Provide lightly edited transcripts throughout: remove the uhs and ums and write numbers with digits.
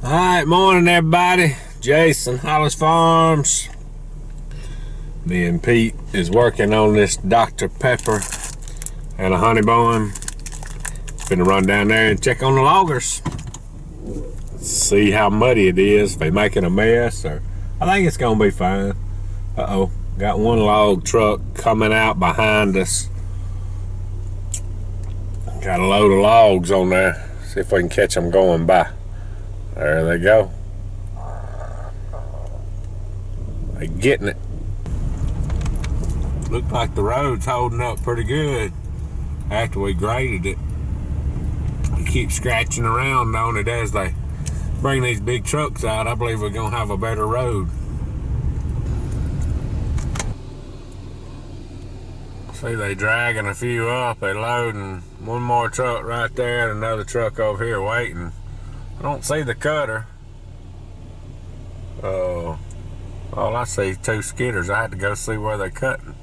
Alright, morning everybody. Jason, Hollis Farms. Me and Pete is working on this Dr. Pepper and a honey bun. Gonna run down there and check on the loggers. See how muddy it is, if they making a mess, or I think it's gonna be fine. Uh-oh, got one log truck coming out behind us. Got a load of logs on there. See if we can catch them going by. There they go. They're getting it. Looks like the road's holding up pretty good after we graded it. We keep scratching around on it as they bring these big trucks out. I believe we're gonna have a better road. See, they dragging a few up. They loading one more truck right there and another truck over here waiting. I don't see the cutter. All I see is two skidders. I had to go see where they're cutting.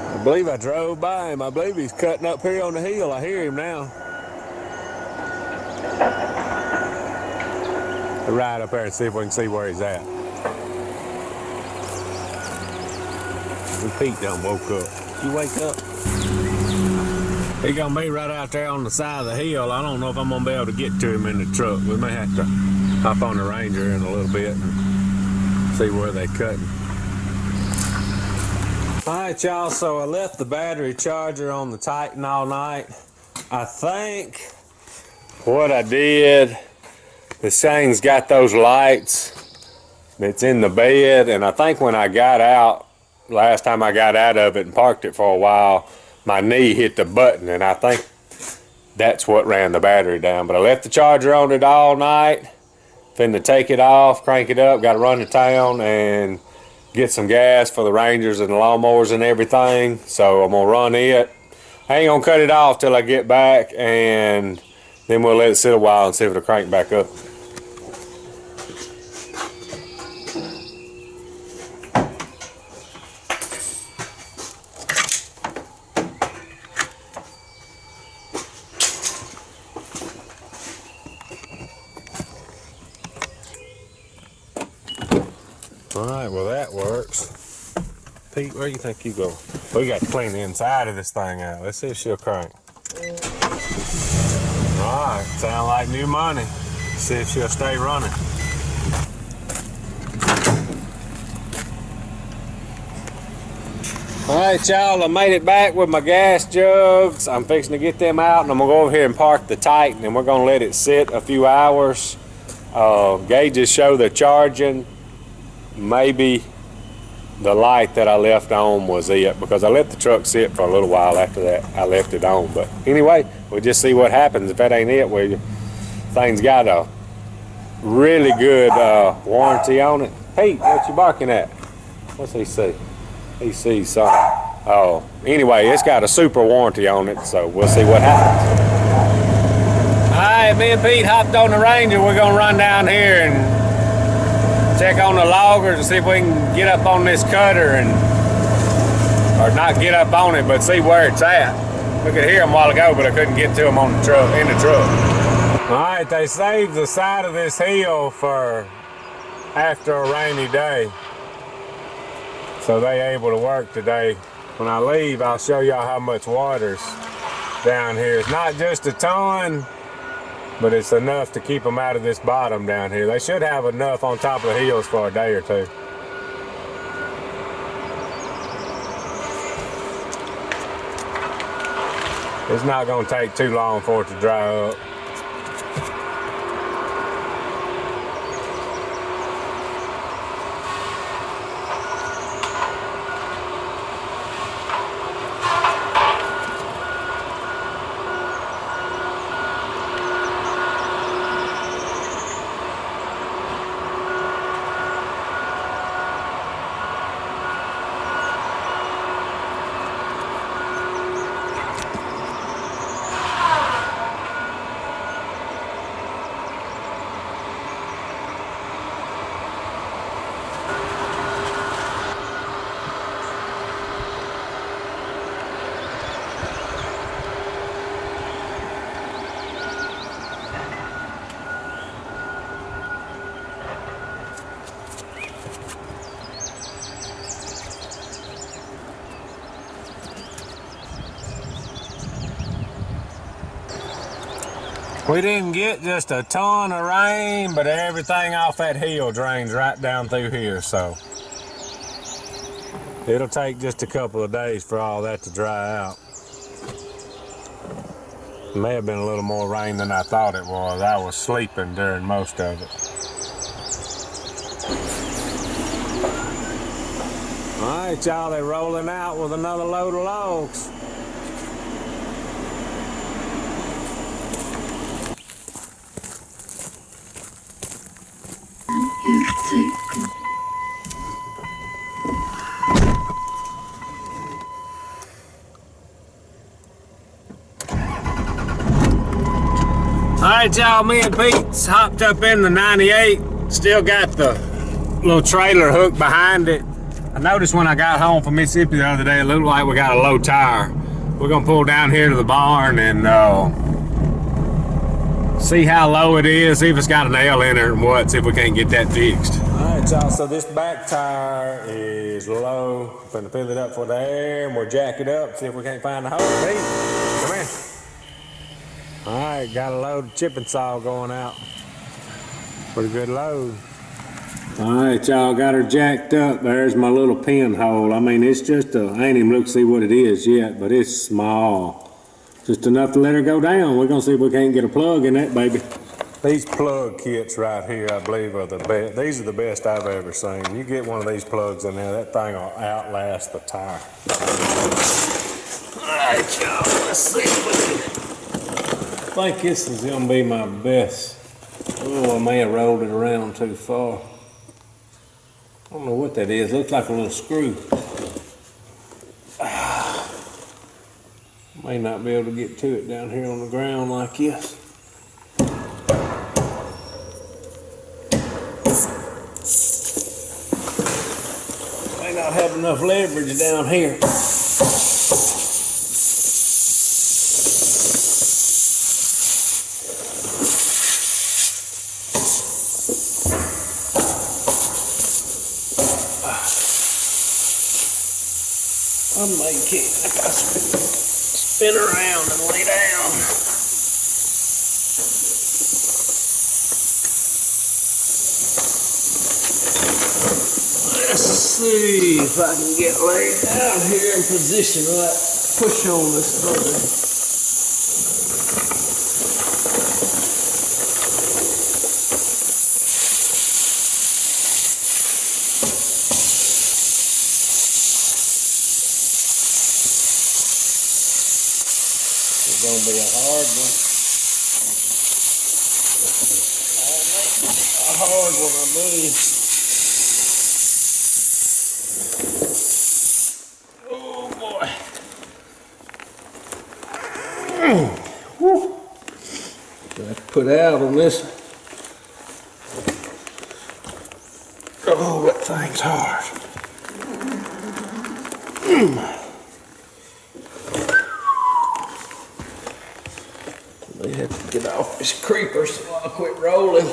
I believe I drove by him. I believe he's cutting up here on the hill. I hear him now. I'll ride up there and see if we can see where he's at. Pete done woke up. Did you wake up? He's gonna be right out there on the side of the hill. I don't know if I'm gonna be able to get to him in the truck. We may have to hop on the Ranger in a little bit and see where they're cutting. Alright y'all, so I left the battery charger on the Titan all night. I think what I did, this thing's got those lights that's in the bed, and I think when I got out, last time I got out of it and parked it for a while, my knee hit the button, and I think that's what ran the battery down. But I left the charger on it all night. Finna take it off, crank it up, gotta run to town and get some gas for the Rangers and the lawnmowers and everything. So I'm gonna run it. I ain't gonna cut it off till I get back, and then we'll let it sit a while and see if it'll crank back up. Alright, well that works. Pete, where do you think you go? We got to clean the inside of this thing out. Let's see if she'll crank. Alright, sound like new money. See if she'll stay running. Alright y'all, I made it back with my gas jugs. I'm fixing to get them out, and I'm going to go over here and park the Titan, and we're going to let it sit a few hours. Gauges show they're charging. Maybe the light that I left on was it, because I let the truck sit for a little while after that. I left it on, but anyway, we'll just see what happens. If that ain't it, thing's got a really good warranty on it. Pete, what you barking at? What's he see? He sees something. Oh, anyway, it's got a super warranty on it, so we'll see what happens. All right, me and Pete hopped on the Ranger. We're gonna run down here and check on the loggers and see if we can get up on this cutter, and or not get up on it, but see where it's at. We could hear them a while ago, but I couldn't get to them on the truck, in the truck. All right, they saved the side of this hill for after a rainy day, so they able to work today when I leave, I'll show y'all how much water's down here. It's not just a ton, but it's enough to keep them out of this bottom down here. They should have enough on top of the hills for a day or two. It's not going to take too long for it to dry up. We didn't get just a ton of rain, but everything off that hill drains right down through here, so it'll take just a couple of days for all that to dry out. It may have been a little more rain than I thought it was. I was sleeping during most of it. All right, y'all, they're rolling out with another load of logs. Alright y'all, me and Pete's hopped up in the 98. Still got the little trailer hooked behind it. I noticed when I got home from Mississippi the other day, it looked like we got a low tire. We're gonna pull down here to the barn and see how low it is, see if it's got an L in it and what, see if we can't get that fixed. Alright y'all, so this back tire is low. I'm gonna fill it up for the air and we'll jack it up, see if we can't find the hole. Pete, come here. Alright, got a load of chipping saw going out. Pretty good load. Alright y'all, got her jacked up. There's my little pinhole. I mean, it's just I ain't even looked to see what it is yet, but it's small. Just enough to let her go down. We're gonna see if we can't get a plug in that baby. These plug kits right here, I believe, are the best. These are the best I've ever seen. You get one of these plugs in there, that thing will outlast the tire. Alright y'all, let's see. I think this is gonna be my best. Oh, I may have rolled it around too far. I don't know what that is. Looks like a little screw. May not be able to get to it down here on the ground like this. May not have enough leverage down here. I may kick. I gotta spin around and lay down. Let's see if I can get laid down here in position right. Push on this thing. It's gonna be a hard one. A hard one, I believe. Oh boy. Whew. Got to put out on this. Oh, that thing's hard. They have to get off this creeper so I'll quit rolling.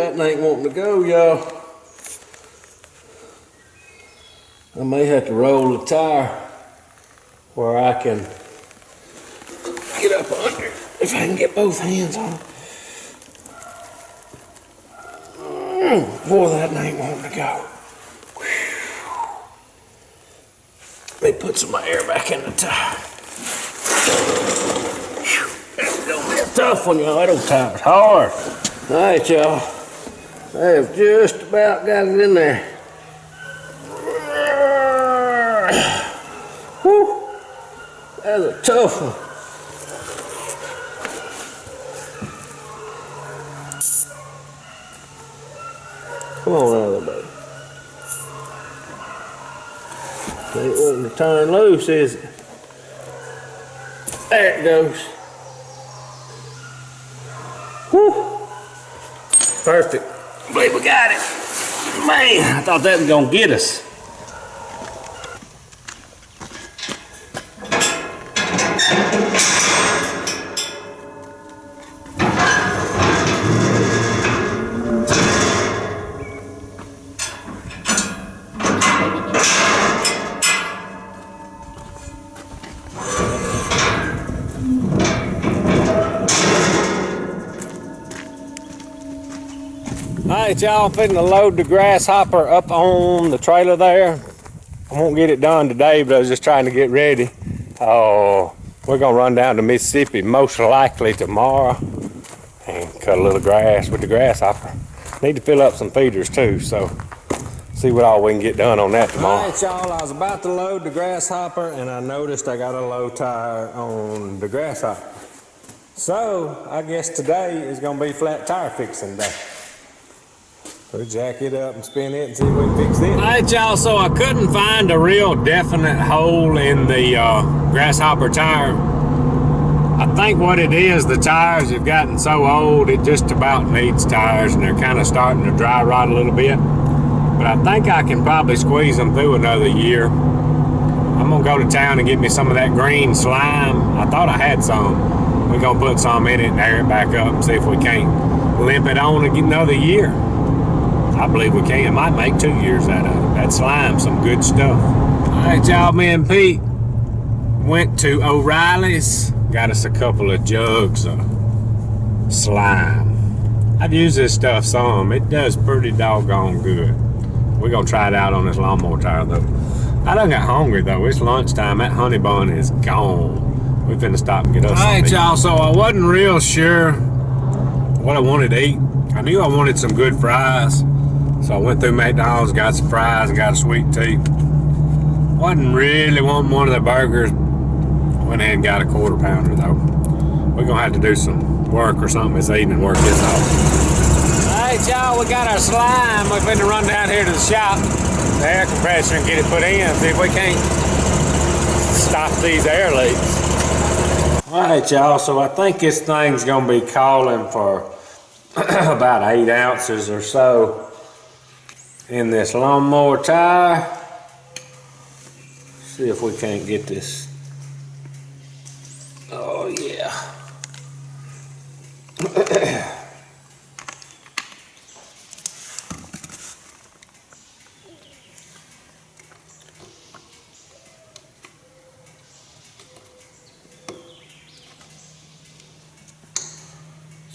that ain't wanting to go, y'all. I may have to roll the tire where I can get up under it, if I can get both hands on it. Boy, that ain't wanting to go. Let me put some air back in the tire. That's gonna be a tough one, y'all. That old tire's hard. All right, y'all. I have just about got it in there. Whew. That's a tough one. Come on out of there, baby. Ain't wanting to turn loose, is it? There it goes. Whew. Perfect. I believe we got it. Man, I thought that was gonna get us. Alright, y'all, I'm fitting to load the Grasshopper up on the trailer there. I won't get it done today, but I was just trying to get ready. We're gonna run down to Mississippi most likely tomorrow and cut a little grass with the Grasshopper. Need to fill up some feeders too, so see what all we can get done on that tomorrow. Alright, y'all, I was about to load the Grasshopper and I noticed I got a low tire on the Grasshopper. So I guess today is gonna be flat tire fixing day. We'll jack it up and spin it and see if we can fix it. Alright, y'all, so I couldn't find a real definite hole in the Grasshopper tire. I think what it is, the tires have gotten so old, it just about needs tires and they're kind of starting to dry rot a little bit. But I think I can probably squeeze them through another year. I'm gonna go to town and get me some of that green slime. I thought I had some. We're gonna put some in it and air it back up and see if we can't limp it on and get another year. I believe we can. Might make 2 years out of it. That slime, some good stuff. All right, y'all, me and Pete went to O'Reilly's. Got us a couple of jugs of slime. I've used this stuff some. It does pretty doggone good. We're gonna try it out on this lawnmower tire though. I done got hungry though. It's lunchtime. That honey bun is gone. We finna stop and get us some. All right, y'all, so I wasn't real sure what I wanted to eat. I knew I wanted some good fries. So I went through McDonald's, got some fries, and got a sweet tea. Wasn't really wanting one of the burgers. Went ahead and got a quarter pounder though. We're gonna have to do some work or something this evening, work this off. Alright, y'all, we got our slime. We're finna run down here to the shop, the air compressor, and get it put in. See if we can't stop these air leaks. Alright, y'all, so I think this thing's gonna be calling for about 8 ounces or so in this lawnmower tire. See if we can't get this. Oh yeah.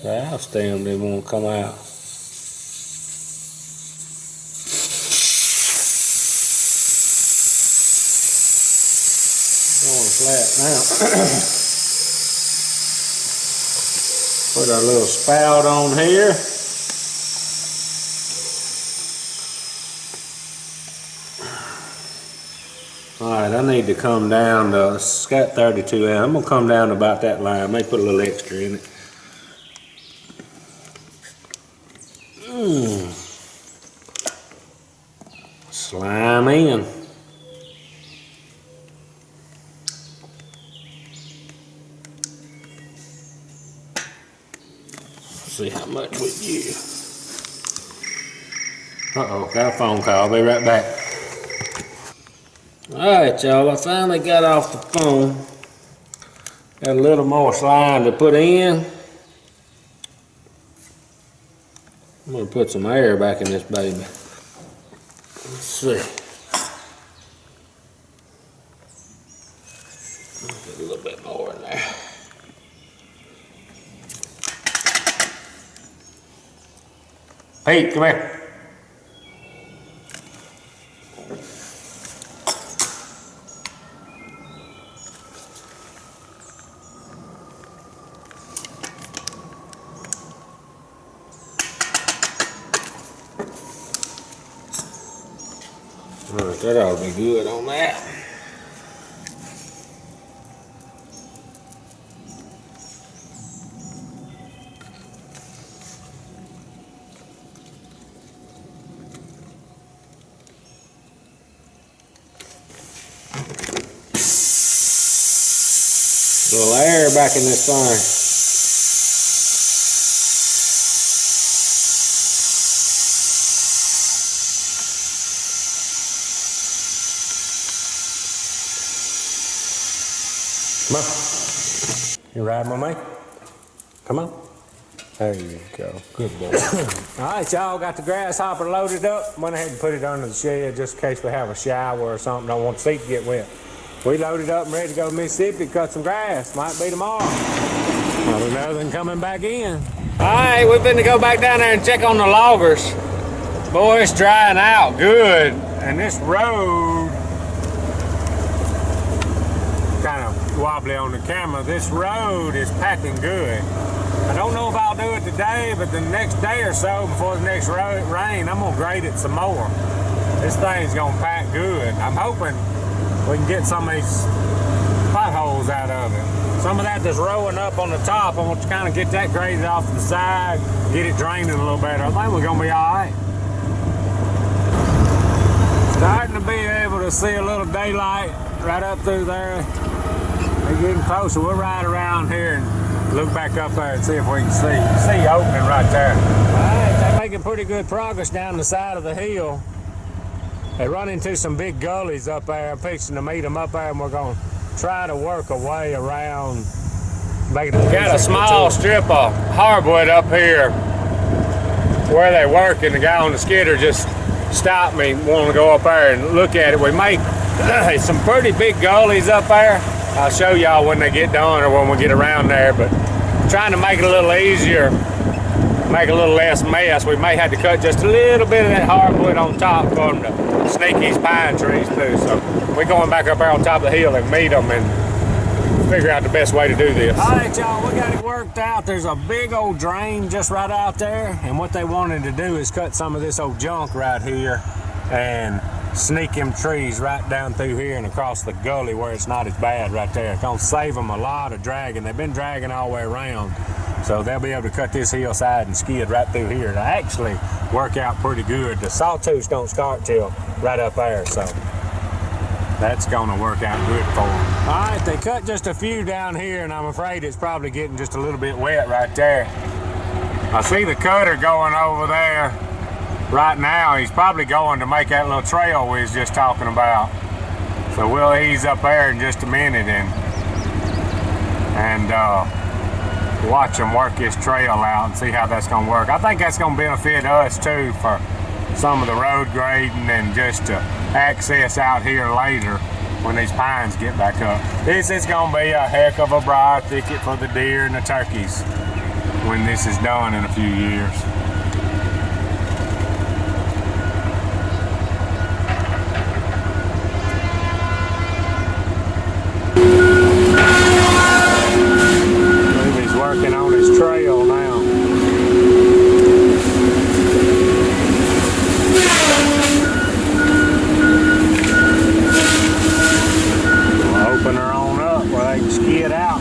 The house stem didn't want to come out. Flat now. Put our little spout on here. Alright, I need to come down to, it's got 32 ounces. I'm going to come down to about that line. I may put a little extra in it. Slime in. See how much we get. Uh-oh, got a phone call. I'll be right back. Alright, y'all, I finally got off the phone. Got a little more slime to put in. I'm gonna put some air back in this baby. Let's see. Get a little bit more in there. Pete, come here. All right, that ought to be good on that. A little air back in this thing. Come on. You riding with me? Come on. There you go. Good boy. All right, y'all got the Grasshopper loaded up. Went ahead and put it under the shed just in case we have a shower or something. Don't want the seat to get wet. We loaded up and ready to go to Mississippi to cut some grass. Might be tomorrow. Other than coming back in. All right, we've been to go back down there and check on the loggers. Boy, it's drying out good. And this road, kind of wobbly on the camera, this road is packing good. I don't know if I'll do it today, but the next day or so before the next rain, I'm gonna grade it some more. This thing's gonna pack good. I'm hoping we can get some of these potholes out of it. Some of that that's rolling up on the top, I want to kind of get that graded off to the side, get it draining a little better. I think we're gonna be all right. Starting to be able to see a little daylight right up through there. We're getting closer. We'll ride around here and look back up there and see if we can see the opening right there. All right, they're making pretty good progress down the side of the hill. They run into some big gullies up there. I'm fixing to meet them up there, and we're going to try to work a way around. Got a small strip of hardwood up here where they work, and the guy on the skidder just stopped me, wanting to go up there and look at it. We make some pretty big gullies up there. I'll show y'all when they get done or when we get around there, but trying to make it a little easier, make a little less mess. We may have to cut just a little bit of that hardwood on top for them to sneak these pine trees too. So we're going back up there on top of the hill and meet them and figure out the best way to do this. All right, y'all, we got it worked out. There's a big old drain just right out there, and what they wanted to do is cut some of this old junk right here and sneak them trees right down through here and across the gully where it's not as bad right there. It's gonna save them a lot of dragging. They've been dragging all the way around, so they'll be able to cut this hillside and skid right through here. It'll actually work out pretty good. The sawtooths don't start till right up there, so that's gonna work out good for them. All right, they cut just a few down here, and I'm afraid it's probably getting just a little bit wet right there. I see the cutter going over there right now. He's probably going to make that little trail we was just talking about. So we'll ease up there in just a minute and watch them work this trail out and see how that's gonna work. I think that's gonna benefit us too for some of the road grading and just to access out here later when these pines get back up. This is gonna be a heck of a briar thicket for the deer and the turkeys when this is done in a few years. Working on his trail now. We'll open her on up where they can skid out.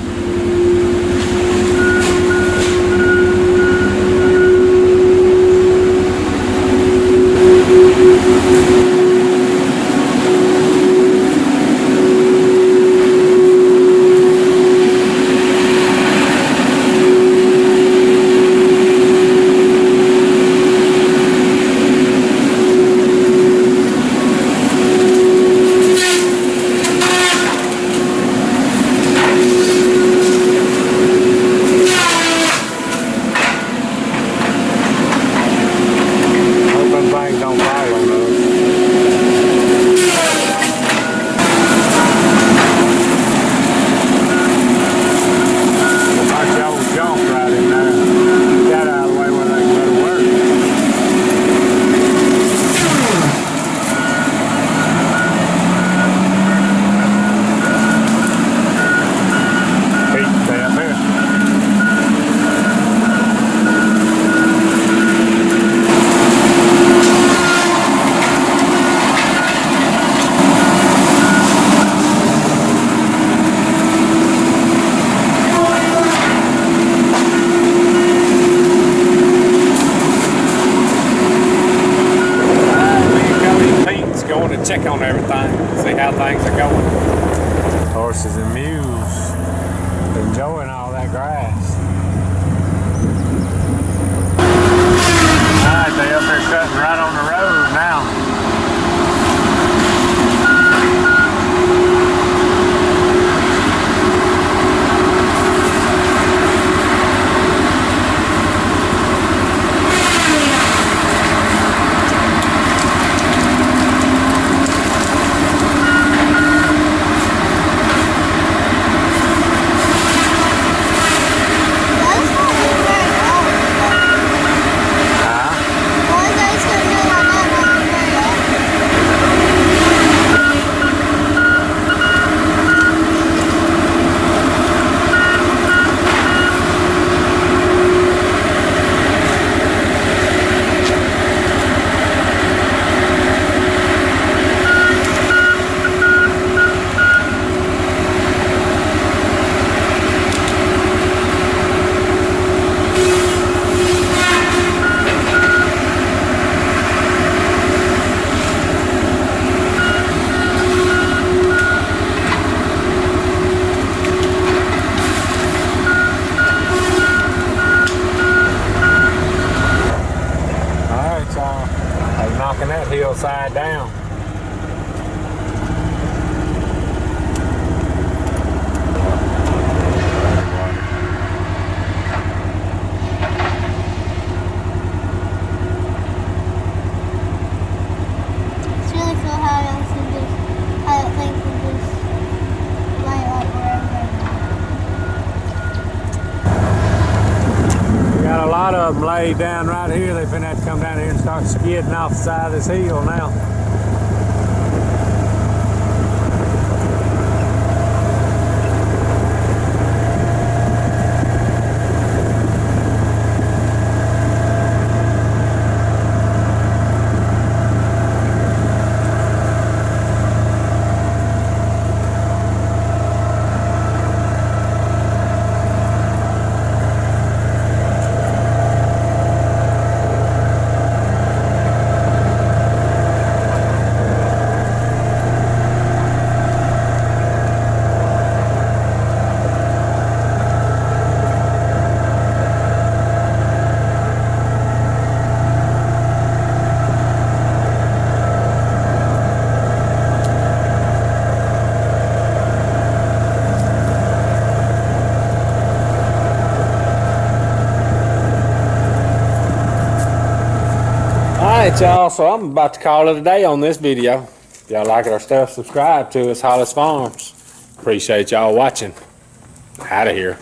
upside down. It's really cool how it can just, how that thing can just lay like wherever they want. We got a lot of them laid down right here. They finna have to come down here and start skidding off the side of this hill now. Alright y'all, so I'm about to call it a day on this video. If y'all like our stuff, subscribe to us, Hollis Farms. Appreciate y'all watching. Out of here.